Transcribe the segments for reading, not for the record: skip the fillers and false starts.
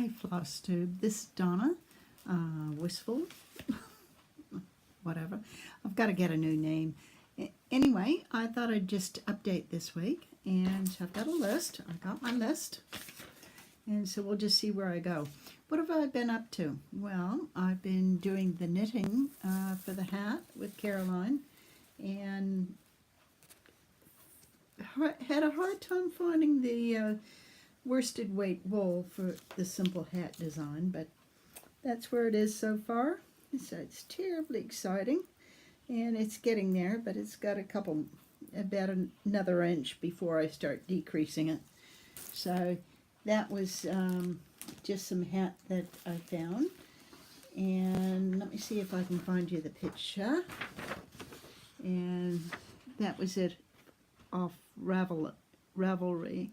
Hi, Flosstube. This is Donna, Wistful, whatever. I've got to get a new name. Anyway, I thought I'd just update this week, and I've got a list. I got my list, and so we'll just see where I go. What have I been up to? Well, I've been doing the knitting for the hat with Caroline, and had a hard time finding the worsted weight wool for the simple hat design, but that's where it is so far. So it's terribly exciting, and it's getting there, but it's got about another inch before I start decreasing it. So that was just some hat that I found, and let me see if I can find you the picture. And that was it off Ravelry.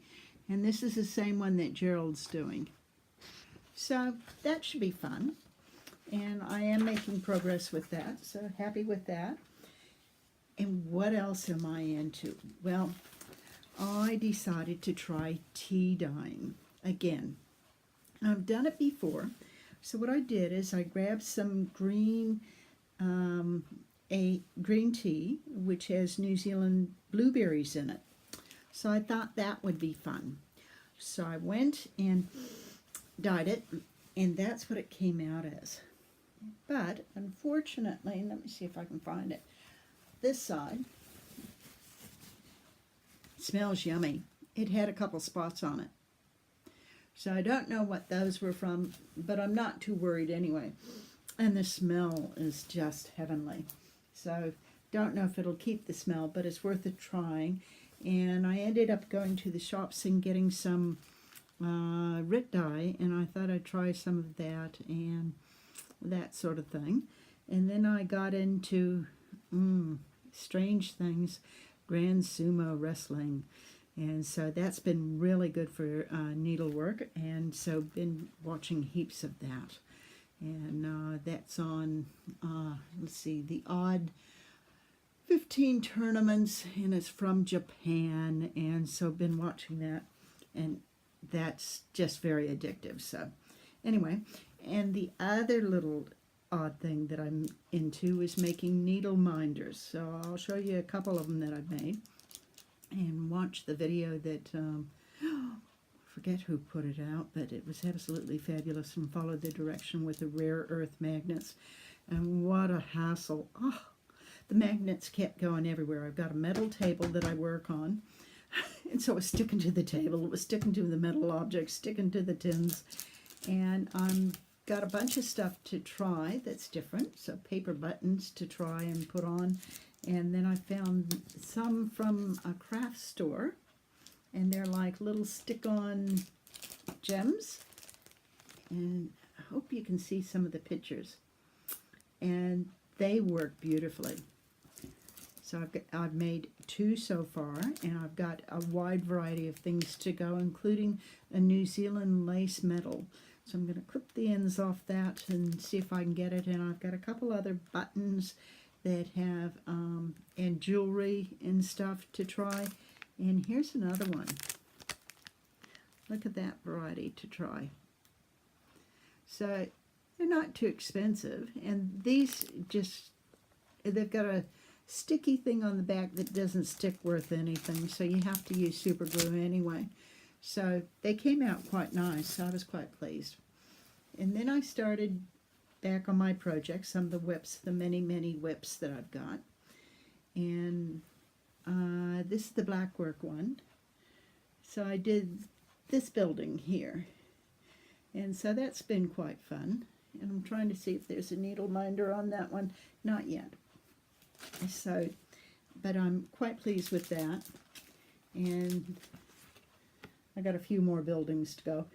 And this is the same one that Gerald's doing. So that should be fun. And I am making progress with that, so happy with that. And what else am I into? Well, I decided to try tea dyeing again. I've done it before. So what I did is I grabbed some green tea, which has New Zealand blueberries in it. So I thought that would be fun. So I went and dyed it, and that's what it came out as. But unfortunately, let me see if I can find it. This side smells yummy. It had a couple spots on it. So I don't know what those were from, but I'm not too worried anyway. And the smell is just heavenly. So don't know if it'll keep the smell, but it's worth it trying. And I ended up going to the shops and getting some Rit dye, and I thought I'd try some of that and that sort of thing. And then I got into strange things, Grand Sumo Wrestling, and so that's been really good for needlework, and so been watching heaps of that. And that's on, let's see, the Odd 15 tournaments, and it's from Japan, and so been watching that, and that's just very addictive. So anyway, and the other little odd thing that I'm into is making needle minders. So I'll show you a couple of them that I've made, and watch the video that forget who put it out, but it was absolutely fabulous, and followed the direction with the rare earth magnets, and what a hassle. The magnets kept going everywhere. I've got a metal table that I work on, and so it was sticking to the table, it was sticking to the metal objects, sticking to the tins, and got a bunch of stuff to try that's different, so paper buttons to try and put on, and then I found some from a craft store, and they're like little stick-on gems, and I hope you can see some of the pictures, and they work beautifully. So I've made 2 so far, and I've got a wide variety of things to go, including a New Zealand lace medal. So I'm going to clip the ends off that and see if I can get it. And I've got a couple other buttons that have, and jewelry and stuff to try. And here's another one. Look at that variety to try. So they're not too expensive, and these they've got a sticky thing on the back that doesn't stick worth anything, so you have to use super glue anyway. So they came out quite nice, so I was quite pleased. And then I started back on my project, some of the whips, the many whips that I've got. And this is the blackwork one. So I did this building here. And so that's been quite fun. And I'm trying to see if there's a needle minder on that one. Not yet. So, but I'm quite pleased with that. And I got a few more buildings to go.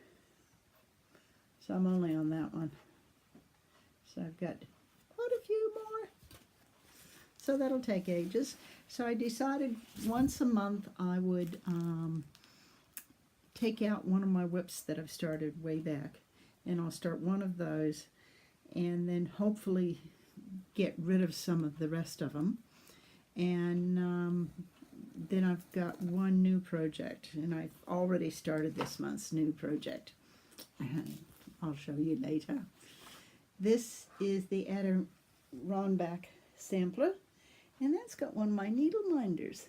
So I'm only on that one. So I've got quite a few more. So that'll take ages. So I decided once a month I would take out one of my whips that I've started way back. And I'll start one of those, and then hopefully get rid of some of the rest of them. And then I've got one new project, and I've already started this month's new project. I'll show you later. This is the Adirondack sampler, and that's got one of my needle minders.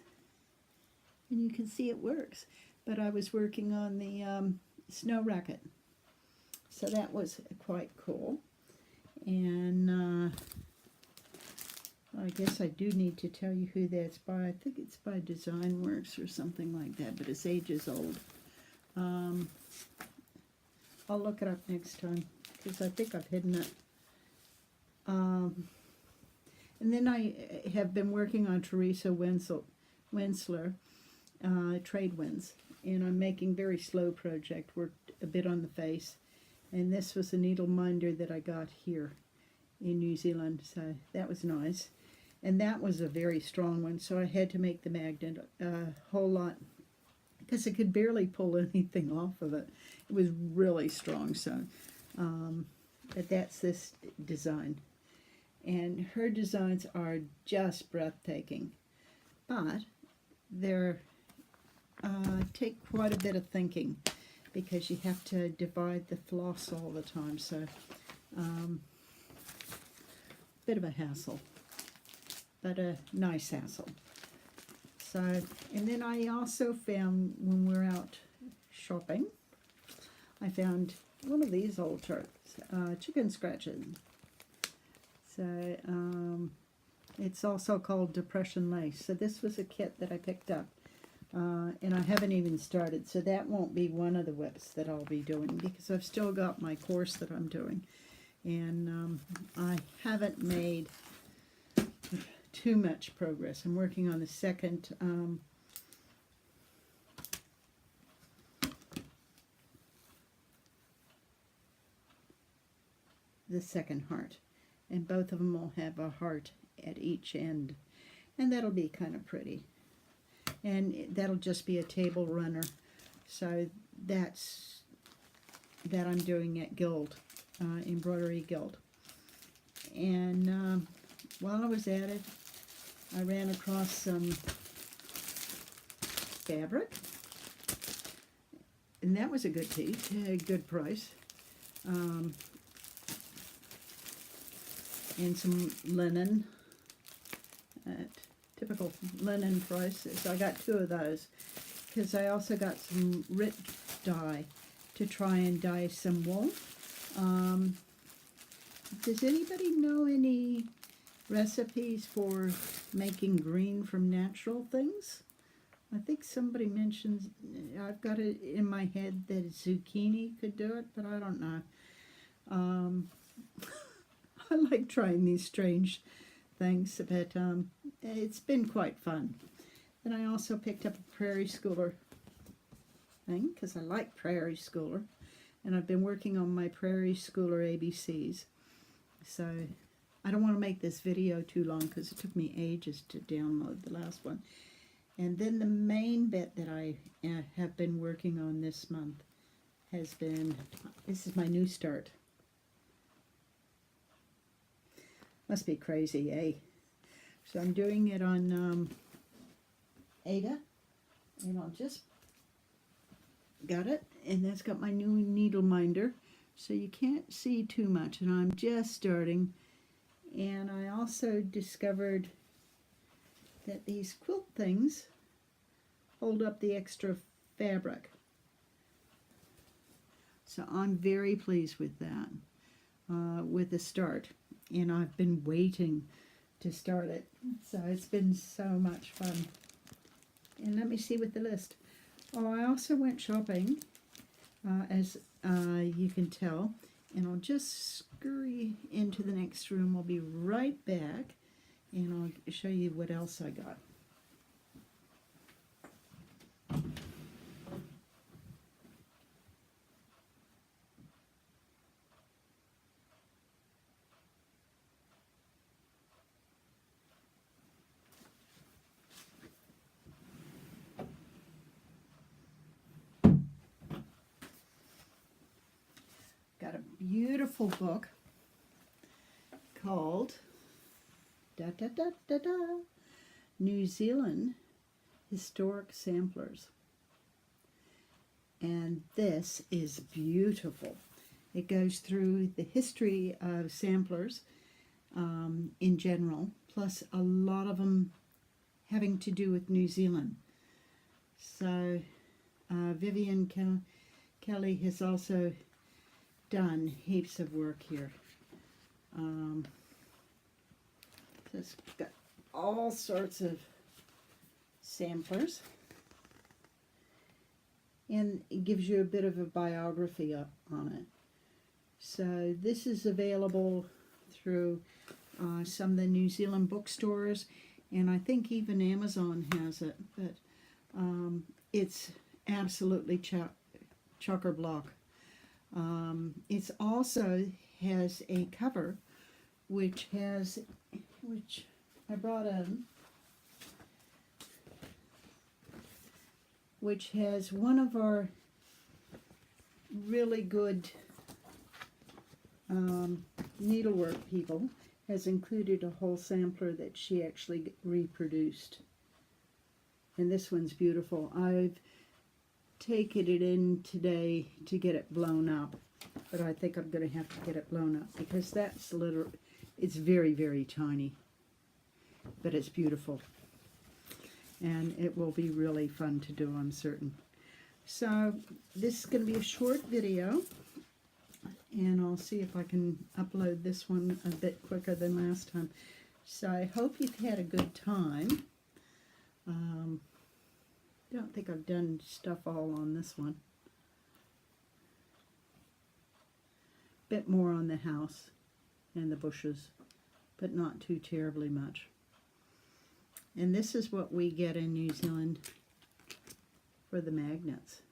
And you can see it works. But I was working on the snow racket, so that was quite cool. And I guess I do need to tell you who that's by. I think it's by Design Works or something like that, but it's ages old. I'll look it up next time because I think I've hidden it. And then I have been working on Teresa Wensler, Trade Winds, and I'm making very slow project, worked a bit on the face. And this was a needle minder that I got here in New Zealand, so that was nice. And that was a very strong one, so I had to make the magnet a whole lot because I could barely pull anything off of it. It was really strong, so but that's this design. And her designs are just breathtaking, but they're take quite a bit of thinking because you have to divide the floss all the time, so bit of a hassle, but a nice hassle. So, and then I also found, when we're out shopping, I found one of these old charts, chicken scratches. So, it's also called Depression Lace. So this was a kit that I picked up, and I haven't even started. So that won't be one of the whips that I'll be doing because I've still got my course that I'm doing. And I haven't made too much progress. I'm working on the second heart, and both of them will have a heart at each end, and that'll be kind of pretty, and that'll just be a table runner. So that's that I'm doing at Guild, Embroidery Guild. And while I was at it, I ran across some fabric, and that was a good piece, a good price, and some linen at typical linen prices. So I got 2 of those because I also got some RIT dye to try and dye some wool. Does anybody know any recipes for making green from natural things? I think somebody mentions, I've got it in my head that zucchini could do it, but I don't know. I like trying these strange things, but it's been quite fun. And I also picked up a Prairie Schooler thing because I like Prairie Schooler, and I've been working on my Prairie Schooler ABCs. So I don't want to make this video too long because it took me ages to download the last one. And then the main bit that I have been working on this month has been, this is my new start. Must be crazy, eh? So I'm doing it on Ada, and I'll just got it, and that's got my new needle minder, so you can't see too much, and I'm just starting. And I also discovered that these quilt things hold up the extra fabric, so I'm very pleased with that, with the start. And I've been waiting to start it, so it's been so much fun. And let me see with the list. Oh, I also went shopping, as you can tell, and I'll just scurry into the next room. I'll be right back, and I'll show you what else I got. Got a beautiful book called New Zealand Historic Samplers. And this is beautiful. It goes through the history of samplers in general, plus a lot of them having to do with New Zealand. So Vivian Kelly has also done heaps of work here. So it's got all sorts of samplers, and it gives you a bit of a biography on it. So this is available through some of the New Zealand bookstores, and I think even Amazon has it, but it's absolutely chock-a-block. It also has a cover which I brought in, which has one of our really good needlework people has included a whole sampler that she actually reproduced. And this one's beautiful. I've taken it in today to get it blown up, but I think I'm going to have to get it blown up because that's it's very, very tiny, but it's beautiful. And it will be really fun to do, I'm certain. So this is going to be a short video, and I'll see if I can upload this one a bit quicker than last time. So I hope you've had a good time. Don't think I've done stuff all on this one. Bit more on the house and the bushes, but not too terribly much. And this is what we get in New Zealand for the magnets.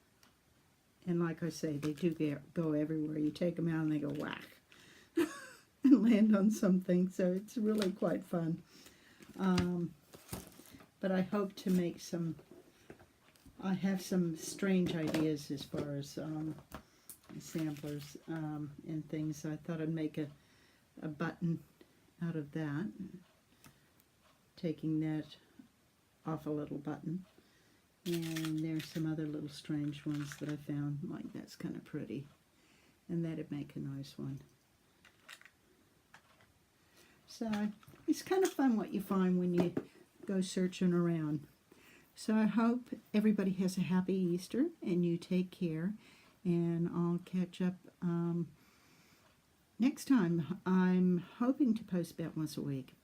And like I say, they do go everywhere. You take them out and they go whack and land on something. So it's really quite fun. But I hope to make some, I have some strange ideas as far as samplers and things. I thought I'd make a button out of that, taking that off a little button. And there's some other little strange ones that I found, like that's kind of pretty. And that'd make a nice one. So it's kind of fun what you find when you go searching around. So I hope everybody has a happy Easter and you take care. And I'll catch up next time. I'm hoping to post about once a week.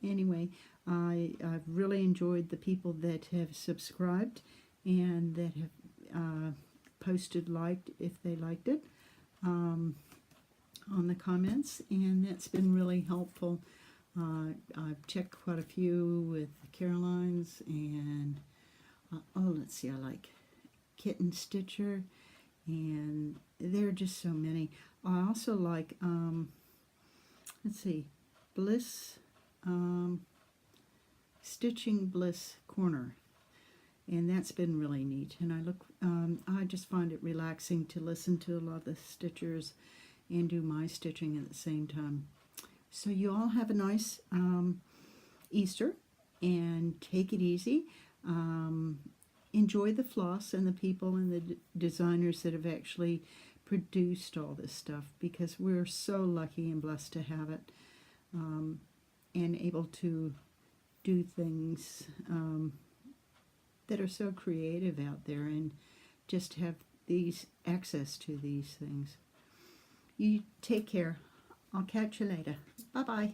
Anyway, I've really enjoyed the people that have subscribed and that have posted liked if they liked it on the comments, and that's been really helpful. I've checked quite a few with Caroline's, and oh, let's see, I like Kitten Stitcher, and there are just so many. I also like let's see, Bliss Stitching Bliss Corner, and that's been really neat. And I just find it relaxing to listen to a lot of the stitchers and do my stitching at the same time. So you all have a nice Easter, and take it easy. Enjoy the floss and the people and the designers that have actually produced all this stuff, because we're so lucky and blessed to have it, and able to do things that are so creative out there, and just have these access to these things. You take care. I'll catch you later. Bye-bye.